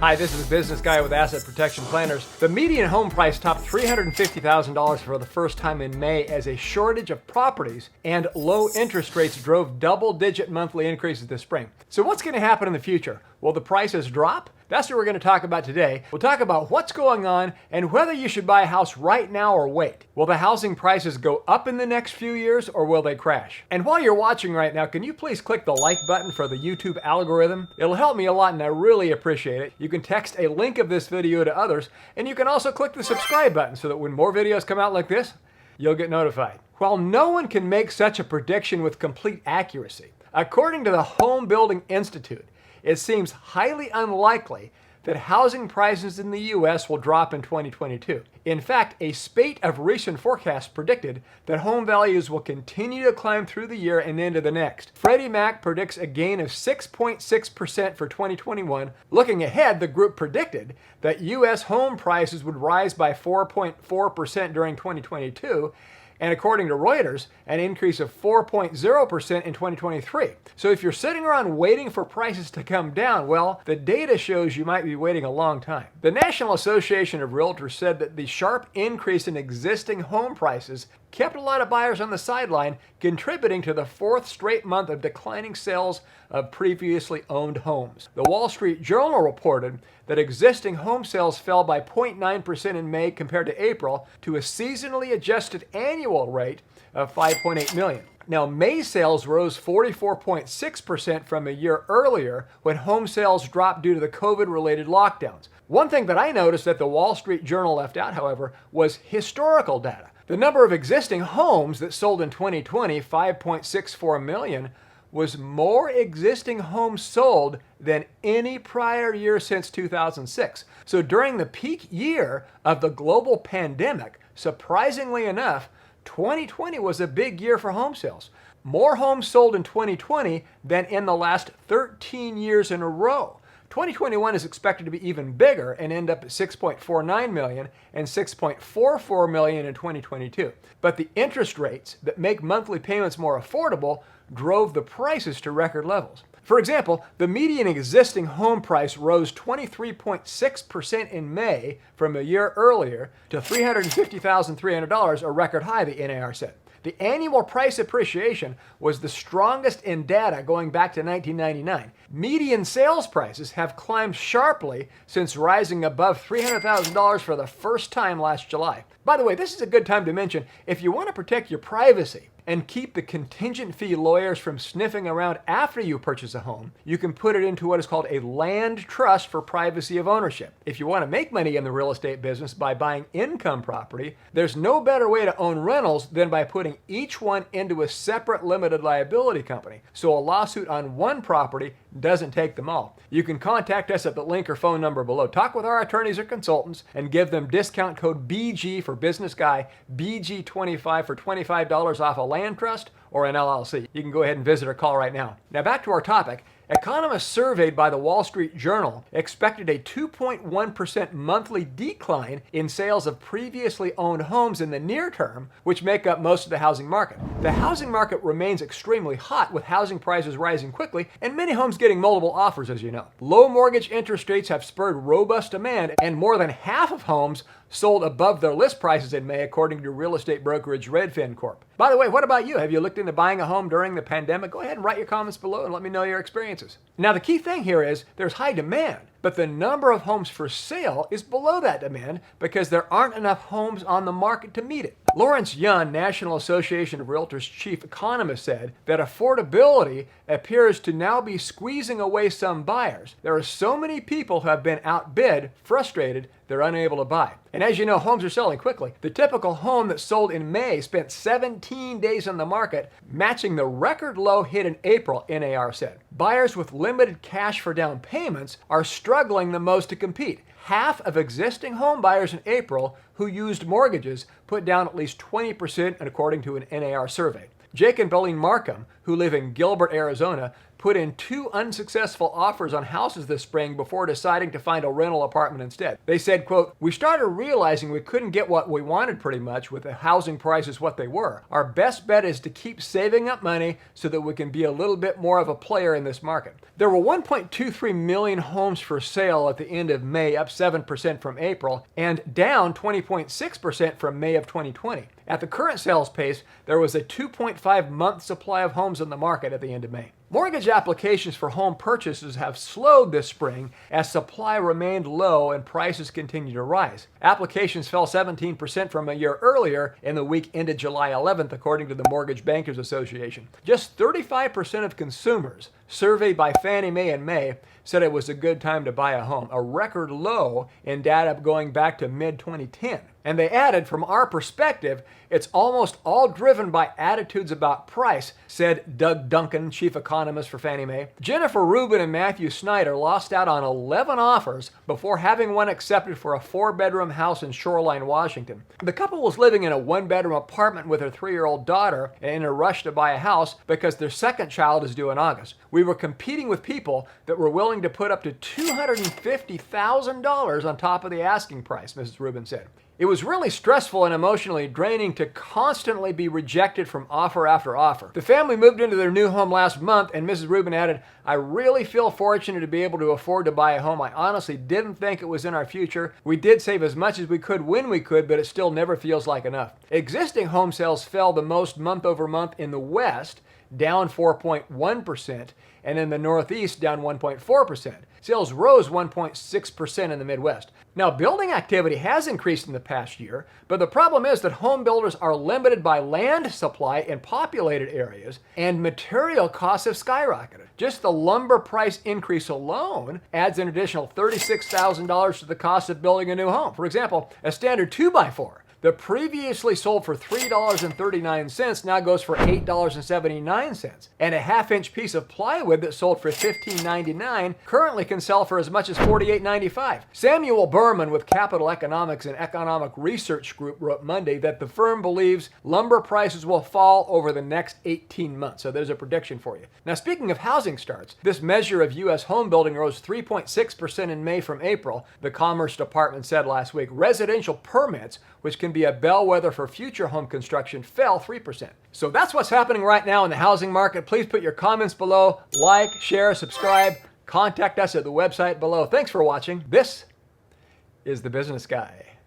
Hi, this is a business guy with Asset Protection Planners. The median home price topped $350,000 for the first time in May as a shortage of properties and low interest rates drove double-digit monthly increases this spring. So what's going to happen in the future? Will the prices drop? That's what we're going to talk about today. We'll talk about what's going on and whether you should buy a house right now or wait. Will the housing prices go up in the next few years or will they crash? And while you're watching right now, can you please click the like button for the YouTube algorithm? It'll help me a lot and I really appreciate it. You can text a link of this video to others and you can also click the subscribe button so that when more videos come out like this, you'll get notified. While no one can make such a prediction with complete accuracy, according to the Home Building Institute, it seems highly unlikely that housing prices in the U.S. will drop in 2022. In fact, a spate of recent forecasts predicted that home values will continue to climb through the year and into the next. Freddie Mac predicts a gain of 6.6% for 2021. Looking ahead, the group predicted that U.S. home prices would rise by 4.4% during 2022. And according to Reuters, an increase of 4.0% in 2023. So if you're sitting around waiting for prices to come down, well, the data shows you might be waiting a long time. The National Association of Realtors said that the sharp increase in existing home prices kept a lot of buyers on the sideline, contributing to the fourth straight month of declining sales of previously owned homes. The Wall Street Journal reported that existing home sales fell by 0.9% in May compared to April to a seasonally adjusted annual rate of 5.8 million. Now, May sales rose 44.6% from a year earlier when home sales dropped due to the COVID-related lockdowns. One thing that I noticed that the Wall Street Journal left out, however, was historical data. The number of existing homes that sold in 2020, 5.64 million, was more existing homes sold than any prior year since 2006. So during the peak year of the global pandemic, surprisingly enough, 2020 was a big year for home sales. More homes sold in 2020 than in the last 13 years in a row. 2021 is expected to be even bigger and end up at 6.49 million and 6.44 million in 2022. But the interest rates that make monthly payments more affordable drove the prices to record levels. For example, the median existing home price rose 23.6% in May from a year earlier to $350,300, a record high, the NAR said. The annual price appreciation was the strongest in data going back to 1999. Median sales prices have climbed sharply since rising above $300,000 for the first time last July. By the way, this is a good time to mention, if you want to protect your privacy and keep the contingent fee lawyers from sniffing around after you purchase a home, you can put it into what is called a land trust for privacy of ownership. If you want to make money in the real estate business by buying income property, there's no better way to own rentals than by putting each one into a separate limited liability company. So a lawsuit on one property doesn't take them all. You can contact us at the link or phone number below. Talk with our attorneys or consultants and give them discount code BG for Business Guy, BG25 for $25 off a land trust or an LLC. You can go ahead and visit or call right now. Now back to our topic. Economists surveyed by the Wall Street Journal expected a 2.1% monthly decline in sales of previously owned homes in the near term, which make up most of the housing market. The housing market remains extremely hot with housing prices rising quickly and many homes getting multiple offers, as you know. Low mortgage interest rates have spurred robust demand and more than half of homes sold above their list prices in May, according to real estate brokerage Redfin Corp. By the way, what about you? Have you looked into buying a home during the pandemic? Go ahead and write your comments below and let me know your experiences. Now, the key thing here is there's high demand, but the number of homes for sale is below that demand because there aren't enough homes on the market to meet it. Lawrence Yun, National Association of Realtors chief economist, said that affordability appears to now be squeezing away some buyers. There are so many people who have been outbid, frustrated, they're unable to buy. And as you know, homes are selling quickly. The typical home that sold in May spent 17 days on the market, matching the record low hit in April, NAR said. Buyers with limited cash for down payments are struggling the most to compete. Half of existing home buyers in April who used mortgages put down at least 20%, according to an NAR survey. Jake and Belleen Markham, who live in Gilbert, Arizona, put in 2 unsuccessful offers on houses this spring before deciding to find a rental apartment instead. They said, quote, "We started realizing we couldn't get what we wanted pretty much with the housing prices what they were. Our best bet is to keep saving up money so that we can be a little bit more of a player in this market." There were 1.23 million homes for sale at the end of May, up 7% from April, and down 20.6% from May of 2020. At the current sales pace, there was a 2.5-month supply of homes in the market at the end of May. Mortgage applications for home purchases have slowed this spring as supply remained low and prices continue to rise. Applications fell 17% from a year earlier in the week ended July 11th, according to the Mortgage Bankers Association. Just 35% of consumers surveyed by Fannie Mae in May said it was a good time to buy a home, a record low in data going back to mid-2010. And they added, "From our perspective, it's almost all driven by attitudes about price," said Doug Duncan, chief economist for Fannie Mae. Jennifer Rubin and Matthew Snyder lost out on 11 offers before having one accepted for a 4-bedroom house in Shoreline, Washington. The couple was living in a 1-bedroom apartment with their 3-year-old daughter in a rush to buy a house because their second child is due in August. "We were competing with people that were willing to put up to $250,000 on top of the asking price," Mrs. Rubin said. "It was really stressful and emotionally draining to constantly be rejected from offer after offer." The family moved into their new home last month, and Mrs. Rubin added, "I really feel fortunate to be able to afford to buy a home. I honestly didn't think it was in our future. We did save as much as we could when we could, but it still never feels like enough." Existing home sales fell the most month over month in the West, down 4.1%, and in the Northeast, down 1.4%. Sales rose 1.6% in the Midwest. Now, building activity has increased in the past year, but the problem is that home builders are limited by land supply in populated areas, and material costs have skyrocketed. Just the lumber price increase alone adds an additional $36,000 to the cost of building a new home. For example, a standard 2x4 that previously sold for $3.39 now goes for $8.79. And a 1/2-inch piece of plywood that sold for $15.99 currently can sell for as much as $48.95. Samuel Berman with Capital Economics and Economic Research Group wrote Monday that the firm believes lumber prices will fall over the next 18 months. So there's a prediction for you. Now, speaking of housing starts, this measure of U.S. home building rose 3.6% in May from April, the Commerce Department said last week. Residential permits, which can be a bellwether for future home construction, fell 3%. So that's what's happening right now in the housing market. Please put your comments below, like, share, subscribe, contact us at the website below. Thanks for watching. This is The Business Guy.